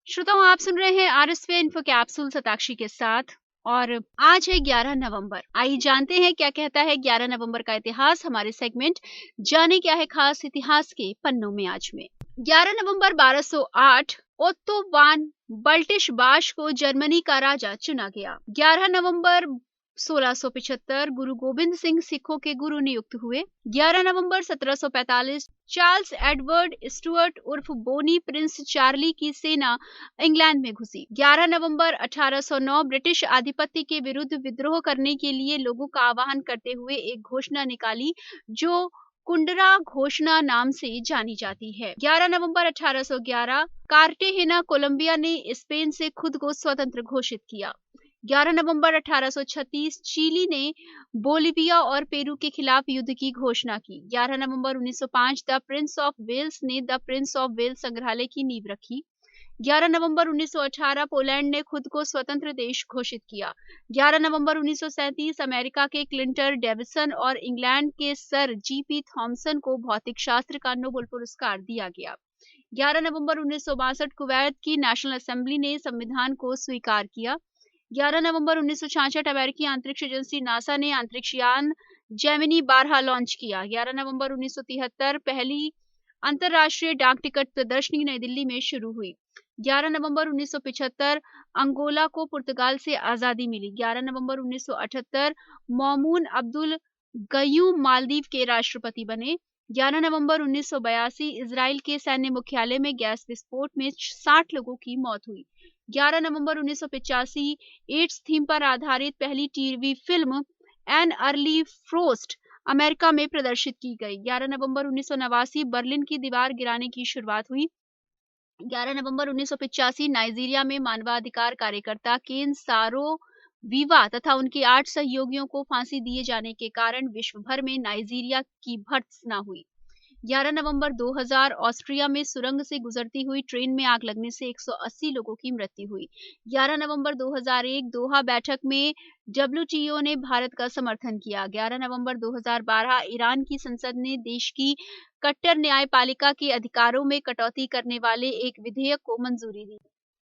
श्रोताओं, आप सुन रहे हैं आरएसवे इन्फो कैप्सूल सताक्षी के साथ। और आज है 11 नवंबर। आइए जानते हैं क्या कहता है 11 नवंबर का इतिहास। हमारे सेगमेंट जाने क्या है खास इतिहास के पन्नों में आज में 11 नवंबर 1208 ओत्तो वान बल्टिश को जर्मनी का राजा चुना गया। 11 नवंबर 1675 गुरु गोबिंद सिंह सिखों के गुरु नियुक्त हुए। 11 नवंबर 1745 चार्ल्स एडवर्ड स्टुअर्ट उर्फ बोनी प्रिंस चार्ली की सेना इंग्लैंड में घुसी। 11 नवंबर 1809 ब्रिटिश आधिपत्य के विरुद्ध विद्रोह करने के लिए लोगों का आह्वान करते हुए एक घोषणा निकाली जो कुंडरा घोषणा नाम से जानी जाती है। 11 नवंबर 1811 कार्टेहेना कोलंबिया ने स्पेन से खुद को स्वतंत्र घोषित किया। 11 नवंबर 1836 चिली ने बोलिविया और पेरू के खिलाफ युद्ध की घोषणा की। 11 नवंबर 1905 द प्रिंस ऑफ वेल्स ने द प्रिंस ऑफ वेल्स संग्रहालय की नींव रखी। 11 नवंबर 1918 पोलैंड ने खुद को स्वतंत्र देश घोषित किया। 11 नवंबर 1937 अमेरिका के क्लिंटन डेविसन और इंग्लैंड के सर जीपी थॉमसन को भौतिक शास्त्र का नोबेल पुरस्कार दिया गया। 11 नवंबर 1962 कुवैत की नेशनल असेंबली ने संविधान को स्वीकार किया। 11 नवंबर 1966 अमेरिकी अंतरिक्ष एजेंसी नासा ने अंतरिक्ष यान जेमिनी 12 लॉन्च किया। 11 नवंबर 1973 पहली अंतरराष्ट्रीय डाक टिकट प्रदर्शनी नई दिल्ली में शुरू हुई। 11 नवंबर 1975 अंगोला को पुर्तगाल से आजादी मिली। 11 नवंबर 1978 मौमून अब्दुल गयूम मालदीव के राष्ट्रपति बने। 11 नवंबर 1982 इजराइल के सैन्य मुख्यालय में गैस विस्फोट में 60 लोगों की मौत हुई। 11 नवंबर 1985 एड्स थीम पर आधारित पहली TV film an early frost America में प्रदर्शित की गई। 11 नवंबर 1989 बर्लिन की दीवार गिराने की शुरुआत हुई। 11 नवंबर 1985 नाइजीरिया में मानवाधिकार कार्यकर्ता केन सारो वीवा तथा उनके 8 सहयोगियों को फांसी दिए जाने के कारण विश्व भर में नाइजीरिया की भर्त्सना हुई। 11 नवंबर 2000 ऑस्ट्रिया में सुरंग से गुजरती हुई ट्रेन में आग लगने से 180 लोगों की मृत्यु हुई। 11 नवंबर 2001 दोहा बैठक में डब्ल्यूटीओ ने भारत का समर्थन किया। 11 नवंबर 2012 ईरान की संसद ने देश की कट्टर न्यायपालिका के अधिकारों में कटौती करने वाले एक विधेयक को मंजूरी दी।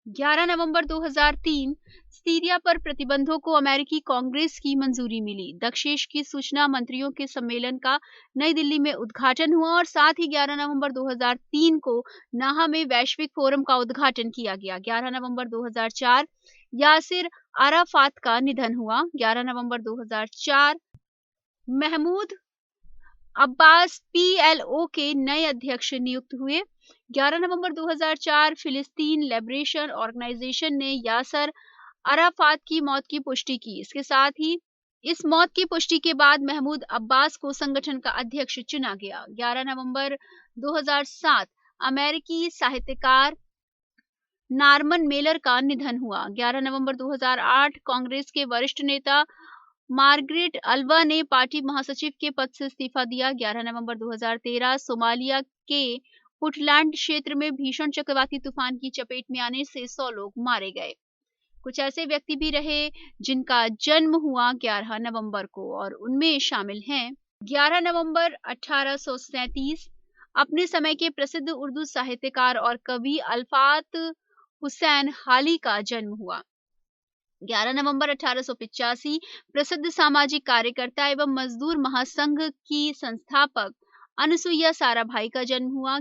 11 नवंबर 2003 सीरिया पर प्रतिबंधों को अमेरिकी कांग्रेस की मंजूरी मिली। दक्षेश की सूचना मंत्रियों के सम्मेलन का नई दिल्ली में उद्घाटन हुआ और साथ ही 11 नवंबर 2003 को नाहा में वैश्विक फोरम का उद्घाटन किया गया। 11 नवंबर 2004 यासिर अराफात का निधन हुआ। 11 नवंबर 2004 महमूद अब्बास पीएलओ के नए अध्यक्ष नियुक्त हुए। 11 नवंबर 2004 फिलिस्तीन लिबरेशन ऑर्गेनाइजेशन ने यासर अराफात की मौत की पुष्टि की। इसके साथ ही इस मौत की पुष्टि के बाद महमूद अब्बास को संगठन का अध्यक्ष चुना गया। 11 नवंबर 2007 अमेरिकी साहित्यकार नॉर्मन मेलर का निधन हुआ। 11 नवंबर 2008 कांग्रेस के वरिष्ठ नेता मार्गरेट अल्वा ने पार्टी महासचिव के पद से इस्तीफा दिया। 11 नवंबर 2013 सोमालिया के पुंटलैंड क्षेत्र में भीषण चक्रवाती तूफान की चपेट में आने से 100 लोग मारे गए। कुछ ऐसे व्यक्ति भी रहे जिनका जन्म हुआ 11 नवंबर को और उनमें शामिल हैं 11 नवंबर 1837 अपने समय के प्रसिद्ध उर्दू साहित्यकार और कवि अल्फात हुसैन हाली का जन्म हुआ। 11 नवंबर 1885 प्रसिद्ध सामाजिक कार्यकर्ता एवं मजदूर महासंघ की संस्थापक अनुसुईया साराभाई का जन्म हुआ।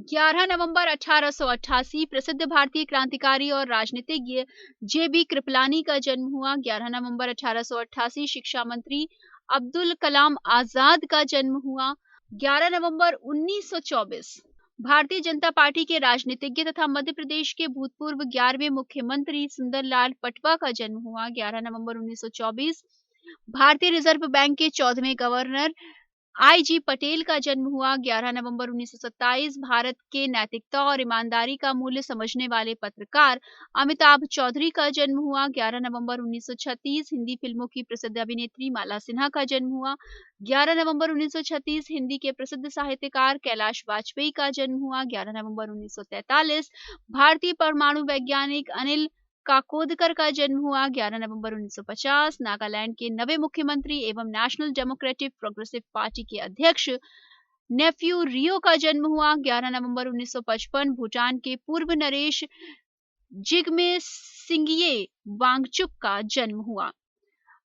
11 नवंबर 1888 प्रसिद्ध भारतीय क्रांतिकारी और राजनीतिज्ञ जेबी कृपलानी का जन्म हुआ। 11 नवंबर 1888 शिक्षा मंत्री अब्दुल कलाम आजाद का जन्म हुआ। 11 नवंबर 1924 भारतीय जनता पार्टी के राजनीतिज्ञ तथा मध्य प्रदेश के भूतपूर्व 11वें मुख्यमंत्री सुंदरलाल पटवा का जन्म हुआ। 11 नवंबर 1924 भारतीय रिजर्व बैंक के 14वें गवर्नर आईजी पटेल का जन्म हुआ। 11 नवंबर 1927 भारत के नैतिकता और ईमानदारी का मूल्य समझने वाले पत्रकार अमिताभ चौधरी का जन्म हुआ। 11 नवंबर 1936 हिंदी फिल्मों की प्रसिद्ध अभिनेत्री माला सिन्हा का जन्म हुआ। 11 नवंबर 1936 हिंदी के प्रसिद्ध साहित्यकार कैलाश वाजपेयी का जन्म हुआ। 11 नवंबर 1943 भारतीय परमाणु वैज्ञानिक अनिल काकोदकर का जन्म हुआ। 11 नवंबर 1950 नागालैंड के नवे मुख्यमंत्री एवं नेशनल डेमोक्रेटिक प्रोग्रेसिव पार्टी के अध्यक्ष नेफ्यू रियो का जन्म हुआ। 11 नवंबर 1955 भूटान के पूर्व नरेश जिग्मे सिंगिये वांगचुक का जन्म हुआ।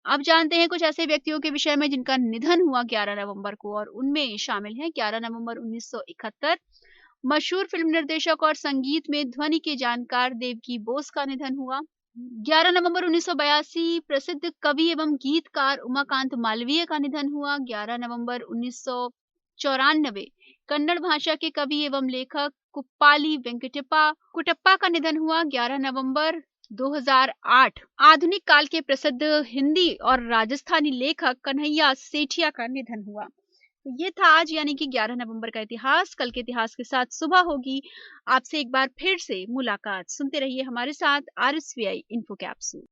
अब जानते हैं कुछ ऐसे व्यक्तियों के विषय में जिनका निधन हुआ 11 नवंबर को, और उनमें शामिल हैं 11 नवंबर 1971 मशहूर फिल्म निर्देशक और संगीत में ध्वनि के जानकार देवकी बोस का निधन हुआ। 11 नवंबर 1982 प्रसिद्ध कवि एवं गीतकार उमाकांत मालवीय का निधन हुआ। 11 नवंबर 1994 कन्नड़ भाषा के कवि एवं लेखक कुप्पाली वेंकटप्पा कुटप्पा का निधन हुआ। 11 नवंबर 2008 आधुनिक काल के प्रसिद्ध हिंदी और राजस्थानी लेखक कन्हैया सेठिया का निधन हुआ। तो ये था आज यानी कि 11 नवंबर का इतिहास। कल के इतिहास के साथ सुबह होगी आपसे एक बार फिर से मुलाकात। सुनते रहिए हमारे साथ RSVI इन्फो कैप्सूल।